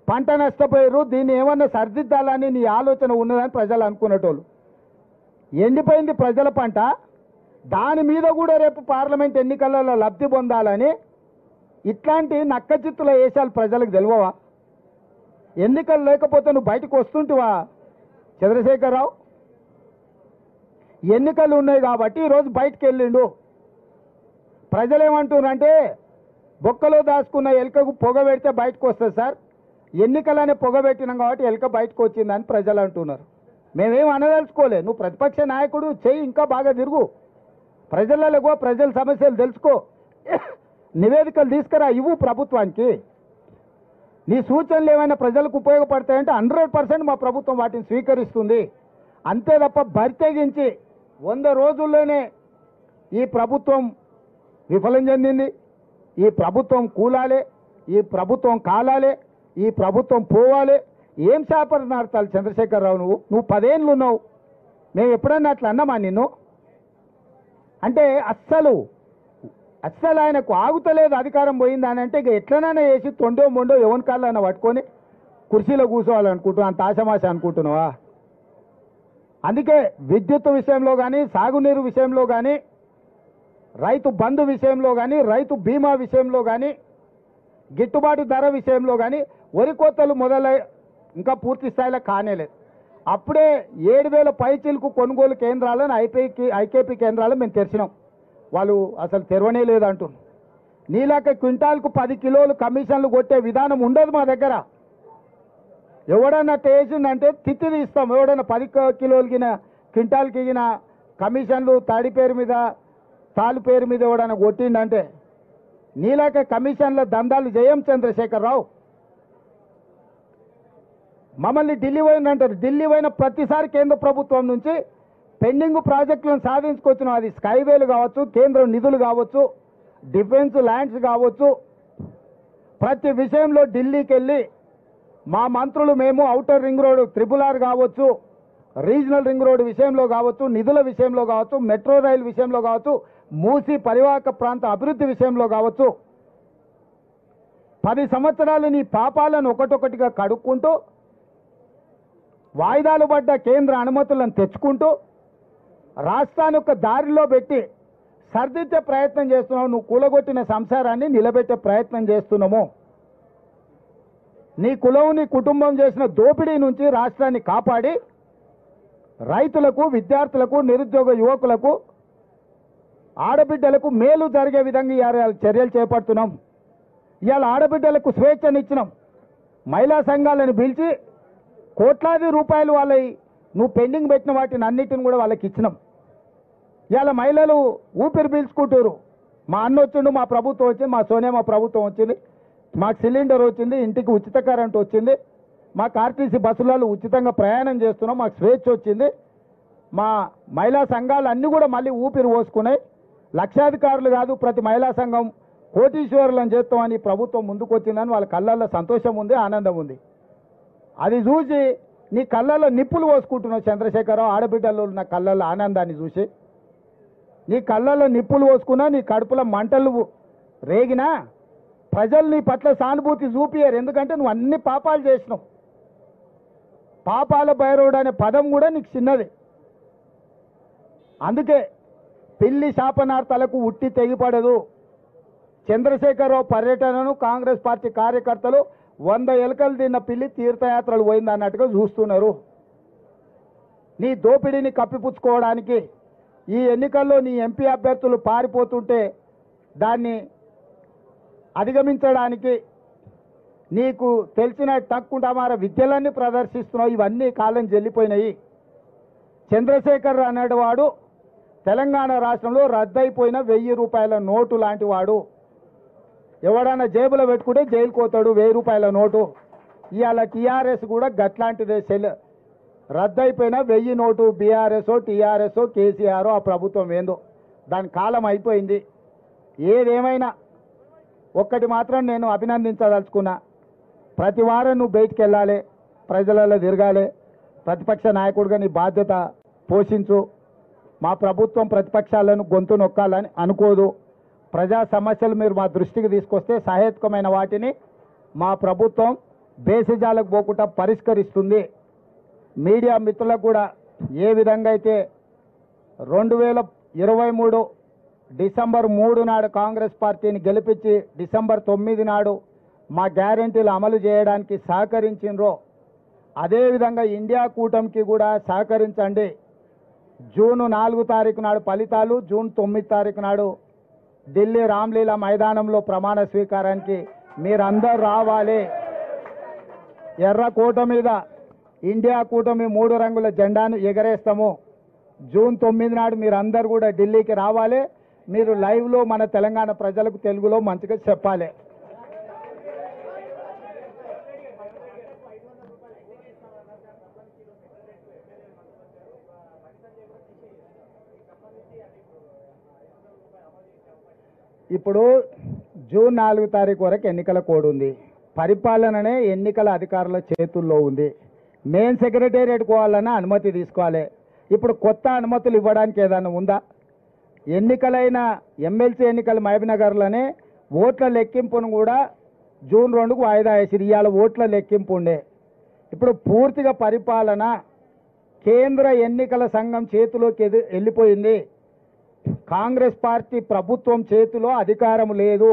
పంట నష్టపోయారు, దీన్ని ఏమన్నా సరిదిద్దాలని నీ ఆలోచన ఉన్నదని ప్రజలు అనుకునేటోళ్ళు. ఎండిపోయింది ప్రజల పంట, దాని మీద కూడా రేపు పార్లమెంట్ ఎన్నికలలో లబ్ధి పొందాలని ఇట్లాంటి నక్కచిత్తుల వేషాలు ప్రజలకు తెలియవా? ఎన్నికలు లేకపోతే నువ్వు బయటకు వస్తుంటివా చంద్రశేఖరరావు? ఎన్నికలు ఉన్నాయి కాబట్టి ఈరోజు బయటకు వెళ్ళిండు. ప్రజలు ఏమంటున్నారంటే బొక్కలో దాచుకున్న ఎలుకకు పొగ పెడితే బయటకు వస్తుంది సార్, ఎన్నికలనే పొగ పెట్టినాం కాబట్టి ఎలుక బయటకు వచ్చిందని ప్రజలు అంటున్నారు. మేమేం అనదలుచుకోలే, నువ్వు ప్రతిపక్ష నాయకుడు చెయ్యి, ఇంకా బాగా తిరుగు, ప్రజలలో ప్రజల సమస్యలు తెలుసుకో, నివేదికలు తీసుకురా, ఇవ్వు ప్రభుత్వానికి. నీ సూచనలు ఏమైనా ప్రజలకు ఉపయోగపడతాయంటే 100% మా ప్రభుత్వం వాటిని స్వీకరిస్తుంది. అంతే తప్ప బరితెగించి 100 రోజుల్లోనే ఈ ప్రభుత్వం విఫలం చెందింది, ఈ ప్రభుత్వం కూలాలే, ఈ ప్రభుత్వం కాలాలే, ఈ ప్రభుత్వం పోవాలి, ఏం శాపలు నాడతారు చంద్రశేఖరరావు? నువ్వు 10 ఏళ్ళు ఉన్నావు, మేము ఎప్పుడన్నా అట్లా అన్నామా నిన్ను? అంటే అస్సలు ఆయనకు ఆగుతలేదు అధికారం పోయింది అని అంటే ఇక ఎట్లనైనా వేసి తొండో మొండో ఎవరి కాళ్ళైనా పట్టుకొని కుర్చీలో కూర్చోవాలనుకుంటున్నావు, అంత ఆశమాశ అనుకుంటున్నావా? అందుకే విద్యుత్ విషయంలో కానీ, సాగునీరు విషయంలో కానీ, రైతు బంధు విషయంలో కానీ, రైతు బీమా విషయంలో కానీ, గిట్టుబాటు ధర విషయంలో కానీ వరి కోతలు మొదలై ఇంకా పూర్తి స్థాయిలో కానేలేదు. అప్పుడే 7000 పైచీలకు కొనుగోలు కేంద్రాలను ఐకేపీ కేంద్రాలను మేము తెరిచినాం, వాళ్ళు అసలు తెరవనే లేదంటున్నారు. నీలాక క్వింటాల్కు 10 కిలోలు కమిషన్లు కొట్టే విధానం ఉండదు మా దగ్గర. ఎవడన్నా టేసిందంటే తిత్తి తీస్తాం. ఎవడన్నా 10 కిలోలకిన క్వింటాల్కి ఇగిన కమిషన్లు తడి పేరు మీద, తాలు పేరు మీద ఎవడన్నా కొట్టిండంటే నీలాక కమిషన్ల దందాలు చేయం చంద్రశేఖరరావు. మమ్మల్ని ఢిల్లీ పోయిందంటారు, ఢిల్లీ పోయిన ప్రతిసారి కేంద్ర ప్రభుత్వం నుంచి పెండింగ్ ప్రాజెక్టులను సాధించుకొచ్చినాం. అది స్కైవేలు కావచ్చు, కేంద్ర నిధులు కావచ్చు, డిఫెన్స్ ల్యాండ్స్ కావచ్చు, ప్రతి విషయంలో ఢిల్లీకి వెళ్ళి మా మంత్రులు మేము ఔటర్ రింగ్ రోడ్ RRR కావచ్చు, రీజనల్ రింగ్ రోడ్ విషయంలో కావచ్చు, నిధుల విషయంలో కావచ్చు, మెట్రో రైలు విషయంలో కావచ్చు, మూసి పరివాహక ప్రాంత అభివృద్ధి విషయంలో కావచ్చు 10 సంవత్సరాలు నీ పాపాలను ఒకటొకటిగా కడుక్కుంటూ, వాయిదాలు పడ్డ కేంద్ర అనుమతులను తెచ్చుకుంటూ, రాష్ట్రాన్ని ఒక దారిలో పెట్టి సర్దిద్దే ప్రయత్నం చేస్తున్నావు. నువ్వు కూలగొట్టిన సంసారాన్ని నిలబెట్టే ప్రయత్నం చేస్తున్నాము. నీ కులం, నీ కుటుంబం చేసిన దోపిడీ నుంచి రాష్ట్రాన్ని కాపాడి రైతులకు, విద్యార్థులకు, నిరుద్యోగ యువకులకు, ఆడబిడ్డలకు మేలు జరిగే విధంగా ఇవాళ చర్యలు చేపడుతున్నాం. ఇవాళ ఆడబిడ్డలకు స్వేచ్ఛనిచ్చినాం. మహిళా సంఘాలను పిలిచి కోట్లాది రూపాయలు వాళ్ళవి నువ్వు పెండింగ్ పెట్టిన వాటిని అన్నిటిని కూడా వాళ్ళకి ఇచ్చినాం. ఇవాళ మహిళలు ఊపిరి పీల్చుకుంటారు. మా అన్న వచ్చిండు, మా ప్రభుత్వం వచ్చింది, మా సోనియా మా ప్రభుత్వం వచ్చింది, మాకు సిలిండర్ వచ్చింది, ఇంటికి ఉచిత కరెంట్ వచ్చింది, మాకు ఆర్టీసీ బస్సులలో ఉచితంగా ప్రయాణం చేస్తున్నాం, మాకు స్వేచ్ఛ వచ్చింది. మా మహిళా సంఘాలు అన్నీ కూడా మళ్ళీ ఊపిరి పోసుకున్నాయి. లక్షాధికారులు కాదు, ప్రతి మహిళా సంఘం కోటీశ్వరులను చేస్తామని ప్రభుత్వం ముందుకు వచ్చిందని వాళ్ళ కళ్ళల్లో సంతోషం ఉంది, ఆనందం ఉంది. అది చూసి నీ కళ్ళల్లో నిప్పులు పోసుకుంటున్నావు చంద్రశేఖరరావు. ఆడబిడ్డలు ఉన్న కళ్ళల్లో ఆనందాన్ని చూసి నీ కళ్ళల్లో నిప్పులు పోసుకున్నా, నీ కడుపులో మంటలు రేగినా ప్రజలు నీ పట్ల సానుభూతి చూపియరు. ఎందుకంటే నువ్వు అన్ని పాపాలు చేసినావు. పాపాల భైరవుడు అనే పదం కూడా నీకు చిన్నది. అందుకే పిల్లి శాపనార్థాలకు ఉట్టి తెగిపడదు. చంద్రశేఖరరావు పర్యటనను కాంగ్రెస్ పార్టీ కార్యకర్తలు 100 ఎలుకలు తిన్న పిల్లి తీర్థయాత్రలు పోయిందన్నట్టుగా చూస్తున్నారు. నీ దోపిడీని కప్పిపుచ్చుకోవడానికి ఈ ఎన్నికల్లో నీ ఎంపీ అభ్యర్థులు పారిపోతుంటే దాన్ని అధిగమించడానికి నీకు తెలిసిన తక్కుంటమార విద్యలన్నీ ప్రదర్శిస్తున్నావు. ఇవన్నీ కాలం చెల్లిపోయినాయి. చంద్రశేఖర్ అనేవాడు తెలంగాణ రాష్ట్రంలో రద్దయిపోయిన 1000 రూపాయల నోటు లాంటి వాడు. ఎవడన్నా జేబులో పెట్టుకుంటే జైలుకు పోతాడు. 1000 రూపాయల నోటు. ఇవాళ టీఆర్ఎస్ కూడా గట్లాంటిదే. రద్దయిపోయిన 1000 నోటు. బీఆర్ఎస్ టీఆర్ఎస్ కేసీఆర్ ఆ ప్రభుత్వం ఏందో దాని కాలం అయిపోయింది. ఏదేమైనా ఒక్కటి మాత్రం నేను అభినందించదలుచుకున్నా. ప్రతి వారం నువ్వు బయటికి వెళ్ళాలి, ప్రజలలో తిరగాలి. ప్రతిపక్ష నాయకుడిగా నీ బాధ్యత పోషించు. మా ప్రభుత్వం ప్రతిపక్షాలను గొంతు నొక్కాలని అనుకోదు. ప్రజా సమస్యలు మీరు మా దృష్టికి తీసుకొస్తే సహేతుకమైన వాటిని మా ప్రభుత్వం బేసిజాలకు పోకుండా పరిష్కరిస్తుంది. మీడియా మిత్రులకు కూడా ఏ విధంగా అయితే 2023 డిసెంబర్ 3 నాడు కాంగ్రెస్ పార్టీని గెలిపించి డిసెంబర్ 9 నాడు మా గ్యారెంటీలు అమలు చేయడానికి సహకరించినరో అదేవిధంగా ఇండియా కూటమికి కూడా సహకరించండి. జూన్ 4 తారీఖు నాడు ఫలితాలు, జూన్ 9 తారీఖు నాడు ఢిల్లీ రామ్లీలా మైదానంలో ప్రమాణ స్వీకారానికి మీరందరూ రావాలి. ఎర్ర కోట మీద ఇండియా కూటమి 3 రంగుల జెండాను ఎగరేస్తాము. జూన్ 9 నాడు మీరందరూ కూడా ఢిల్లీకి రావాలి. మీరు లైవ్లో మన తెలంగాణ ప్రజలకు తెలుగులో మంచిగా చెప్పాలి. ఇప్పుడు జూన్ 4 తారీఖు వరకు ఎన్నికల కోడ్ ఉంది. పరిపాలననే ఎన్నికల అధికారుల చేతుల్లో ఉంది. మెయిన్ సెక్రటేరియట్ పోవాలన్నా అనుమతి తీసుకోవాలి. ఇప్పుడు కొత్త అనుమతులు ఇవ్వడానికి ఏదైనా ఉందా? ఎన్నికలైన ఎమ్మెల్సీ ఎన్నికల మహబూబ్నగర్లోనే ఓట్ల లెక్కింపును కూడా జూన్ 2కు వాయిదా వేసిరు. ఇవాళ ఓట్ల లెక్కింపు ఉండే. ఇప్పుడు పూర్తిగా పరిపాలన కేంద్ర ఎన్నికల సంఘం చేతిలోకి వెళ్ళిపోయింది. కాంగ్రెస్ పార్టీ ప్రభుత్వం చేతిలో అధికారం లేదు.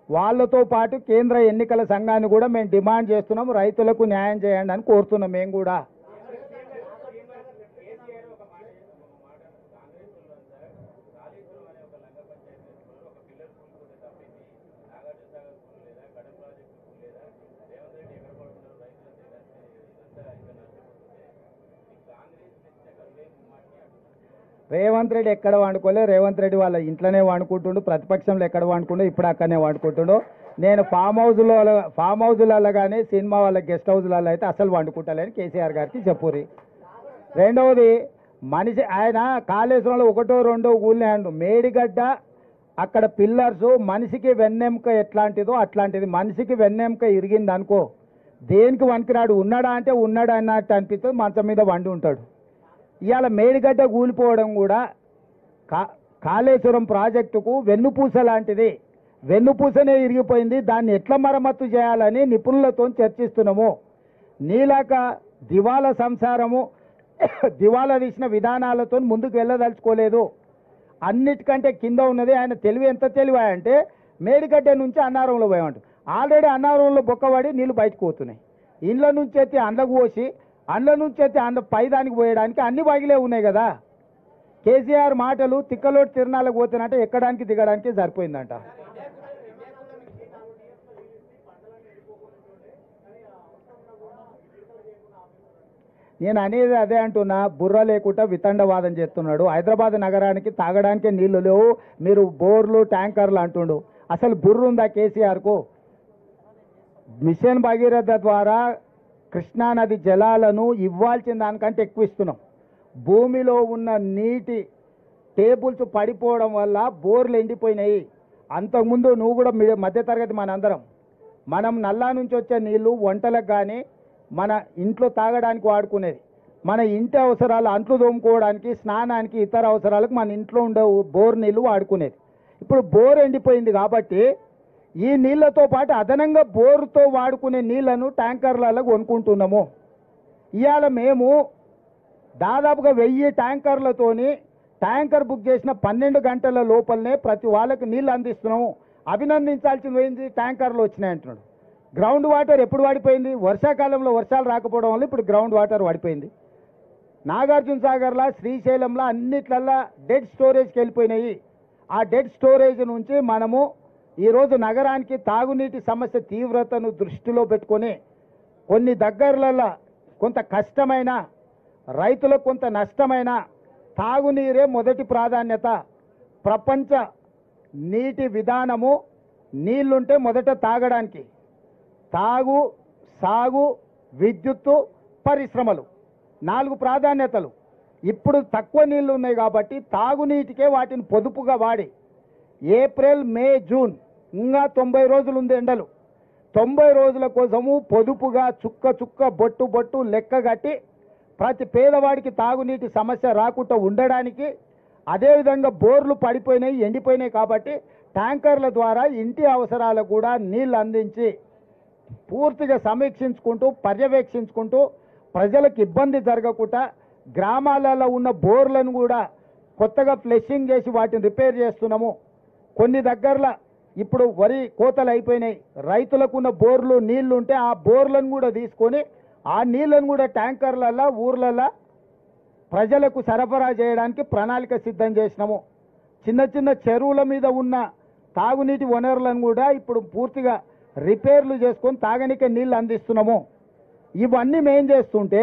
వాళ్ళతో పాటు కేంద్ర ఎన్నికల సంఘాన్ని కూడా మేము డిమాండ్ చేస్తున్నాం. రైతులకు న్యాయం చేయండి అని కోరుతున్నాం. మేము కూడా రేవంత్ రెడ్డి ఎక్కడ వండుకోలే. రేవంత్ రెడ్డి వాళ్ళ ఇంట్లోనే వండుకుంటుండు. ప్రతిపక్షంలో ఎక్కడ వండుకుండో ఇప్పుడు అక్కడనే వండుకుంటుండు. నేను ఫామ్ హౌజులలో కానీ సినిమా వాళ్ళ గెస్ట్ హౌజ్లలో అయితే అసలు వండుకుంటలేని కేసీఆర్ గారికి చెప్పురి. రెండవది మనిషి ఆయన కాళేశ్వరంలో 1, 2 ఊళ్ళో మేడిగడ్డ అక్కడ పిల్లర్స్ మనిషికి వెన్నెముక ఎట్లాంటిదో అట్లాంటిది. మనిషికి వెన్నెముక ఇరిగింది అనుకో దేనికి వణికిరాడు. ఉన్నాడా అంటే ఉన్నాడు అన్నట్టు అనిపిస్తుంది. మంచం మీద వండి ఉంటాడు. ఇవాళ మేడిగడ్డ కూలిపోవడం కూడా కాళేశ్వరం ప్రాజెక్టుకు వెన్నుపూస లాంటిది. వెన్నుపూసనే ఇరిగిపోయింది. దాన్ని ఎట్లా మరమ్మత్తు చేయాలని నిపుణులతో చర్చిస్తున్నాము. నీలాక దివాలా సంసారము దివాలా తీసిన విధానాలతో ముందుకు వెళ్ళదలుచుకోలేదు. అన్నిటికంటే కింద ఉన్నది ఆయన తెలివి. ఎంత తెలివి అంటే మేడిగడ్డ నుంచి అన్నారంలో పోయామంట. ఆల్రెడీ అన్నారంలో బొక్కబడి నీళ్ళు బయటకు పోతున్నాయి. ఇండ్ల నుంచి ఎత్తి అండ్లకు పోసి అండ్ల నుంచి అయితే అండ్ల పైదానికి పోయడానికి అన్ని బగిలే ఉన్నాయి కదా. కేసీఆర్ మాటలు తిక్కలోటి తిరణాలకు పోతున్నట్టే ఎక్కడానికి దిగడానికి సరిపోయిందంట. నేను అనేది అదే అంటున్నా. బుర్ర లేకుండా వితండవాదం చేస్తున్నాడు. హైదరాబాద్ నగరానికి తాగడానికి నీళ్లు లేవు, మీరు బోర్లు ట్యాంకర్లు అంటుండు. అసలు బుర్ర ఉందా కేసీఆర్కు? మిషన్ భగీరథ ద్వారా కృష్ణానది జలాలను ఇవ్వాల్సిన దానికంటే ఎక్కువ ఇస్తున్నాం. భూమిలో ఉన్న నీటి టేబుల్స్ పడిపోవడం వల్ల బోర్లు ఎండిపోయినాయి. అంతకుముందు నువ్వు కూడా మధ్యతరగతి మనం నల్లా నుంచి వచ్చే నీళ్లు వంటలకు కానీ మన ఇంట్లో తాగడానికి వాడుకునేది. మన ఇంటి అవసరాలు అంట్లు తోముకోవడానికి, స్నానానికి, ఇతర అవసరాలకు మన ఇంట్లో ఉండే బోర్ నీళ్లు వాడుకునేది. ఇప్పుడు బోర్ ఎండిపోయింది కాబట్టి ఈ నీళ్లతో పాటు అదనంగా బోరుతో వాడుకునే నీళ్లను ట్యాంకర్లలో కొనుక్కుంటున్నాము. ఇవాళ మేము దాదాపుగా 1000 ట్యాంకర్లతోని ట్యాంకర్ బుక్ చేసిన 12 గంటల లోపలనే ప్రతి వాళ్ళకి నీళ్లు అందిస్తున్నాము, అభినందించాల్సింది పోయింది, ట్యాంకర్లు వచ్చినాయి అంటున్నాడు. గ్రౌండ్ వాటర్ ఎప్పుడు వాడిపోయింది? వర్షాకాలంలో వర్షాలు రాకపోవడం వల్ల ఇప్పుడు గ్రౌండ్ వాటర్ వాడిపోయింది. నాగార్జున సాగర్లా, శ్రీశైలంలో అన్నిట్లల్లా డెడ్ స్టోరేజ్కి వెళ్ళిపోయినాయి. ఆ డెడ్ స్టోరేజ్ నుంచి మనము ఈరోజు నగరానికి తాగునీటి సమస్య తీవ్రతను దృష్టిలో పెట్టుకొని కొన్ని దగ్గరలలో కొంత కష్టమైన, రైతులకు కొంత నష్టమైన తాగునీరే మొదటి ప్రాధాన్యత. ప్రపంచ నీటి విధానము నీళ్లుంటే మొదట తాగడానికి, తాగు, సాగు, విద్యుత్తు, పరిశ్రమలు 4 ప్రాధాన్యతలు. ఇప్పుడు తక్కువ నీళ్లు ఉన్నాయి కాబట్టి తాగునీటికే వాటిని పొదుపుగా వాడి ఏప్రిల్, మే, జూన్ ఇంకా 90 రోజులు ఉంది ఎండలు. 90 రోజుల కోసము పొదుపుగా చుక్క చుక్క, బొట్టు బొట్టు లెక్క కట్టి ప్రతి పేదవాడికి తాగునీటి సమస్య రాకుండా ఉండడానికి, అదేవిధంగా బోర్లు పడిపోయినాయి, ఎండిపోయినాయి కాబట్టి ట్యాంకర్ల ద్వారా ఇంటి అవసరాలకు కూడా నీళ్లు అందించి పూర్తిగా సమీక్షించుకుంటూ, పర్యవేక్షించుకుంటూ ప్రజలకు ఇబ్బంది జరగకుండా గ్రామాలలో ఉన్న బోర్లను కూడా కొత్తగా ఫ్లెషింగ్ చేసి వాటిని రిపేర్ చేస్తున్నాము. కొన్ని దగ్గరలో ఇప్పుడు వరి కోతలు అయిపోయినాయి, రైతులకు ఉన్న బోర్లు నీళ్లు ఉంటే ఆ బోర్లను కూడా తీసుకొని ఆ నీళ్లను కూడా ట్యాంకర్లలో ఊర్లలో ప్రజలకు సరఫరా చేయడానికి ప్రణాళిక సిద్ధం చేసినాము. చిన్న చిన్న చెరువుల మీద ఉన్న తాగునీటి వనరులను కూడా ఇప్పుడు పూర్తిగా రిపేర్లు చేసుకొని తాగనికే నీళ్లు అందిస్తున్నాము. ఇవన్నీ మేం చేస్తుంటే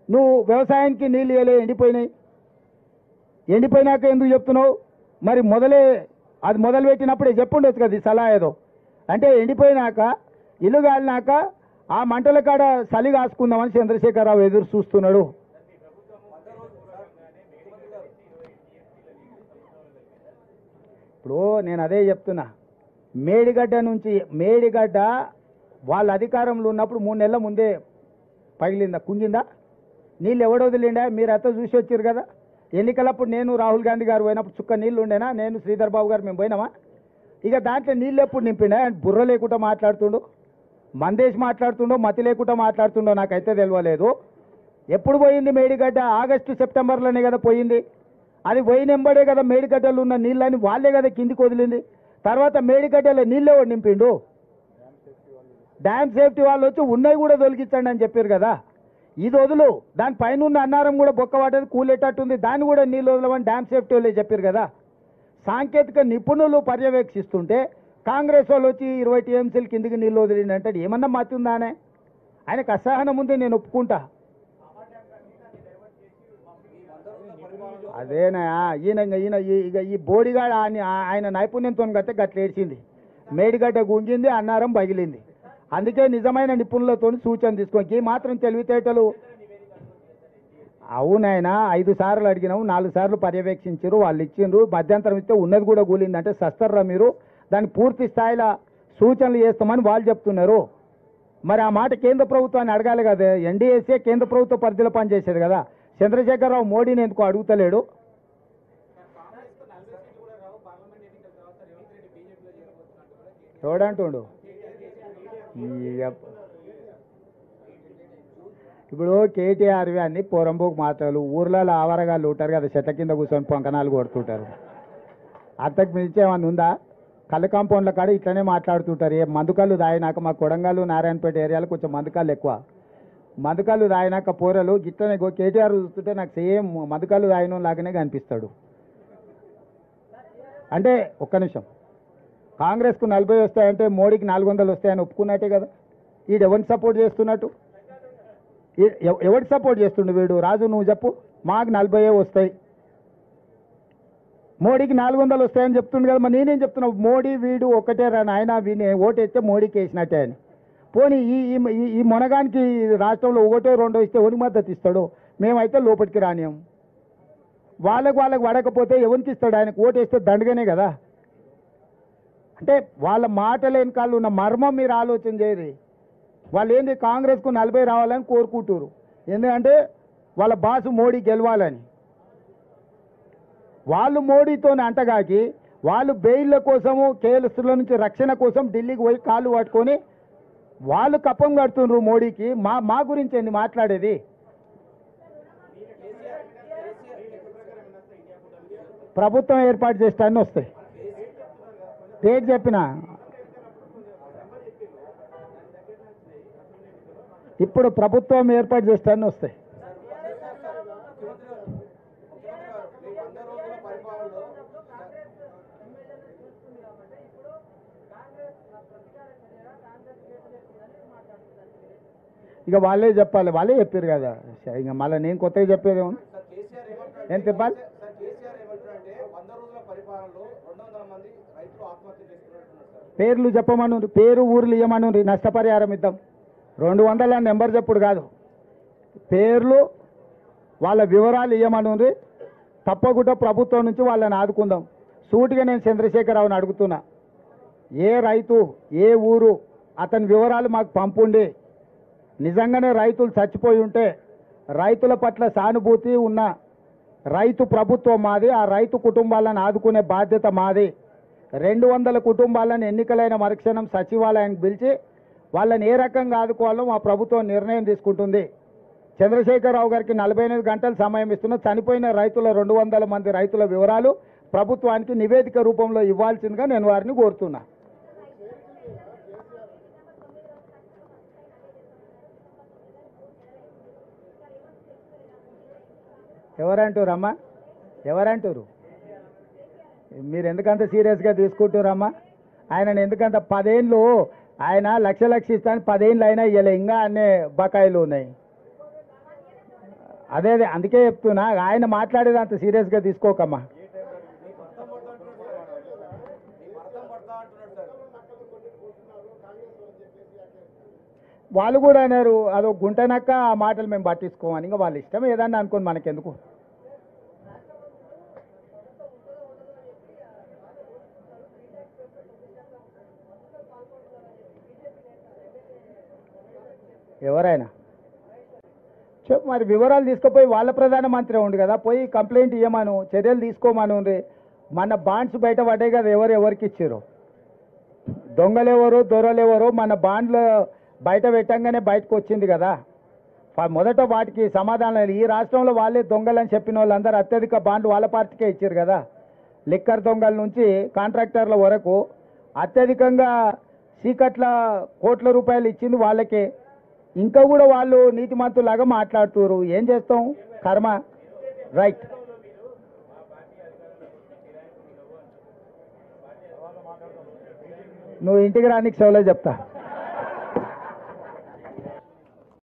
నువ్వు వ్యవసాయానికి నీళ్ళు ఇవ్వలే, ఎండిపోయినాయి. ఎండిపోయినాక ఎందుకు చెప్తున్నావు? మరి అది మొదలుపెట్టినప్పుడే చెప్పుండొచ్చు కదా, ఈ సలహా ఏదో. అంటే ఎండిపోయినాక, ఇల్లు కాలినాక ఆ మంటల కాడ చలి కాసుకుందామని చంద్రశేఖరరావు ఎదురు చూస్తున్నాడు. ఇప్పుడు నేను అదే చెప్తున్నా, మేడిగడ్డ వాళ్ళ అధికారంలో ఉన్నప్పుడు 3 నెలల ముందే పగిలిందా, కుంగిందా? నీళ్ళు ఎవడో వదిలిండా? మీరు అంతా చూసి వచ్చారు కదా. ఎన్నికలప్పుడు నేను, రాహుల్ గాంధీ గారు పోయినప్పుడు చుక్క నీళ్ళు ఉండేనా? నేను, శ్రీధర్ బాబు గారు మేము పోయినామా? ఇక దాంట్లో నీళ్ళు ఎప్పుడు నింపిండా? బుర్ర లేకుండా మాట్లాడుతుండు, మందేసి మాట్లాడుతుండో, మతి లేకుండా మాట్లాడుతుండో నాకైతే తెలియలేదు. ఎప్పుడు పోయింది మేడిగడ్డ? ఆగస్టు, సెప్టెంబర్లోనే కదా పోయింది. అది పోయినెంబడే కదా మేడిగడ్డలు ఉన్న నీళ్ళని వాళ్ళే కదా కిందికి వదిలింది. తర్వాత మేడిగడ్డలో నీళ్ళే వాడు నింపిండు. డ్యామ్ సేఫ్టీ వాళ్ళు వచ్చి ఉన్నవి కూడా తొలగించండి అని చెప్పారు కదా. ఇది వదులు, దాని పైన ఉన్న అన్నారం కూడా బొక్క పడ్డది, కూలేటట్టుంది, దాన్ని కూడా నీళ్ళు వదలమని డ్యామ్ సేఫ్టీ వాళ్ళే చెప్పారు కదా. సాంకేతిక నిపుణులు పర్యవేక్షిస్తుంటే కాంగ్రెస్ వాళ్ళు వచ్చి 20 టీఎంసీలు కిందికి నీళ్ళు వదిలిండి అంటే ఏమన్నా మతి ఉందానే? ఆయనకు అసహనం ఉంది, నేను ఒప్పుకుంటా. అదేనా ఈయన ఈ బోడిగాడ ఆయన నైపుణ్యంతో గట్టే గట్ల ఏడ్చింది. మేడిగడ్డ గుంజింది, అన్నారం పగిలింది. అందుకే నిజమైన నిపుణులతో సూచన తీసుకోండి. మాత్రం తెలివితేటలు అవునాయన 5 సార్లు అడిగినాము, 4 సార్లు పర్యవేక్షించారు, వాళ్ళు ఇచ్చిండ్రు. మధ్యంతరం ఇస్తే ఉన్నది కూడా కూలింది అంటే సస్తర్రా మీరు? దాన్ని పూర్తి స్థాయిలో సూచనలు చేస్తామని వాళ్ళు చెప్తున్నారు. మరి ఆ మాట కేంద్ర ప్రభుత్వాన్ని అడగాలి కదా. ఎన్డీఏసీ కేంద్ర ప్రభుత్వ పరిధిలో పనిచేసేది కదా. చంద్రశేఖరరావు మోడీని ఎందుకు అడుగుతలేడు? చూడంటుండు. ఇప్పుడు కేటీఆర్వి అన్ని పొరంబోకు మాటలు, ఊర్లలో ఆవరగాళ్ళు ఉంటారు కదా, చెట్ల కింద కూర్చొని పొంకనాలు కొడుతుంటారు. అంతకు మించి ఏమన్నా ఉందా? కళ్ళు కాంపౌండ్ల కాడ ఇట్లనే మాట్లాడుతుంటారు. ఏ మందుకళ్ళు తాగినాక, మా కొడంగల్ నారాయణపేట ఏరియాలో కొంచెం మందుకళ్ళు ఎక్కువ. మందుకళ్ళు తాగినాక పోరలు గిట్లనే కేటీఆర్ చూస్తుంటే నాకు సేమ్ మందుకళ్ళు తాగిన లాగానే కనిపిస్తాడు. అంటే ఒక్క నిమిషం, కాంగ్రెస్కు 40 వస్తాయంటే మోడీకి 400 వస్తాయని ఒప్పుకున్నట్టే కదా. వీడు ఎవరిని సపోర్ట్ చేస్తున్నట్టు? ఎవరికి సపోర్ట్ చేస్తుండు వీడు? రాజు నువ్వు చెప్పు. మాకు 40 వస్తాయి, మోడీకి 400 వస్తాయని చెప్తుండు కదా. మరి నేనేం చెప్తున్నావు? మోడీ వీడు ఒకటే రా నాయన, వీని ఓటేస్తే మోడీకి వేసినట్టే అని. పోనీ ఈ మొనగానికి రాష్ట్రంలో 1, 2 ఇస్తే ఎవరికి మద్దతు ఇస్తాడు? మేమైతే లోపలికి రానియం. వాళ్ళకు పడకపోతే ఎవరికి ఇస్తాడు? ఆయనకు ఓటేస్తే దండగానే కదా. అంటే వాళ్ళ మాటల వెనకాల ఉన్న మర్మం మీరు ఆలోచన చేయరు. వాళ్ళు ఏంది కాంగ్రెస్కు 40 రావాలని కోరుకుంటారు. ఎందుకంటే వాళ్ళ బాసు మోడీ గెలవాలని. వాళ్ళు మోడీతో అంటగాకి వాళ్ళు బెయిల్ల కోసము, కేసుల నుంచి రక్షణ కోసం ఢిల్లీకి పోయి కాళ్ళు పట్టుకొని వాళ్ళు కప్పం కడుతున్నారు మోడీకి. మా గురించి ఏంది మాట్లాడేది? ప్రభుత్వం ఏర్పాటు చేస్తాన్ని వస్తాయి. డేట్ చెప్పిన ఇప్పుడు ప్రభుత్వం ఏర్పాటు చేస్తాన్ని వస్తాయి. ఇక వాళ్ళే చెప్పాలి, వాళ్ళే చెప్పారు కదా. ఇక మళ్ళీ నేను కొత్తగా చెప్పేది ఏమన్నా ఏం చెప్పాలి? పేర్లు చెప్పమను, పేరు ఊర్లు ఇవ్వమను, నష్టపరిహారం ఇద్దాం. 200 నెంబర్ చెప్పుడు కాదు, పేర్లు వాళ్ళ వివరాలు ఇవ్వమను. తప్పకుండా ప్రభుత్వం నుంచి వాళ్ళని ఆదుకుందాం. సూటిగా నేను చంద్రశేఖరరావుని అడుగుతున్నా, ఏ రైతు ఏ ఊరు అతని వివరాలు మాకు పంపుండి, నిజంగానే రైతులు చచ్చిపోయి ఉంటే రైతుల పట్ల సానుభూతి ఉన్న రైతు ప్రభుత్వం మాది, ఆ రైతు కుటుంబాలను ఆదుకునే బాధ్యత మాది. 200 కుటుంబాలను ఎన్నికలైన మరుక్షణం సచివాలయానికి పిలిచి వాళ్ళని ఏ రకంగా ఆదుకోవాలో మా ప్రభుత్వం నిర్ణయం తీసుకుంటుంది. చంద్రశేఖరరావు గారికి 48 గంటలు సమయం ఇస్తున్న చనిపోయిన రైతుల 200 మంది రైతుల వివరాలు ప్రభుత్వానికి నివేదిక రూపంలో ఇవ్వాల్సిందిగా నేను వారిని కోరుతున్నా. ఎవరంటారమ్మా? ఎవరంటారు? మీరు ఎందుకంత సీరియస్గా తీసుకుంటారమ్మా? ఆయన ఎందుకంత 10 ఏళ్ళు ఆయన లక్ష ఇస్తాను, 10 ఏళ్ళు అయినా ఇవ్వలే, ఇంకా అన్నీ బకాయిలు ఉన్నాయి. అదే అందుకే చెప్తున్నా, ఆయన మాట్లాడేది అంత సీరియస్గా తీసుకోకమ్మా. వాళ్ళు కూడా అన్నారు అదో గుంటనక్క, ఆ మాటలు మేము పట్టించుకోమని. ఇంకా వాళ్ళ ఇష్టం ఏదన్నా అనుకోని మనకెందుకు. ఎవరైనా చెప్పు మరి, వివరాలు తీసుకుపోయి వాళ్ళ ప్రధానమంత్రి ఉండు కదా, పోయి కంప్లైంట్ ఇవ్వమను, చర్యలు తీసుకోమను. మన బాండ్స్ బయట పడ్డాయి కదా, ఎవరికి ఇచ్చారు, దొంగలెవరు దొరలెవరు, మన బాండ్లు బయట పెట్టంగానే బయటకు వచ్చింది కదా. మొదట వాటికి సమాధానం, ఈ రాష్ట్రంలో వాళ్ళే దొంగలని చెప్పిన వాళ్ళందరూ అత్యధిక బాండ్లు వాళ్ళ పార్టీకే ఇచ్చారు కదా. లిక్కర్ దొంగల నుంచి కాంట్రాక్టర్ల వరకు అత్యధికంగా చీకట్ల కోట్ల రూపాయలు ఇచ్చింది వాళ్ళకే. ఇంకా కూడా వాళ్ళు నీతిమంతులాగా మాట్లాడుతున్నారు. ఏం చేస్తాం, కర్మ. రైట్. నువ్వు ఇంటికి రానికి సెలవు చెప్తా.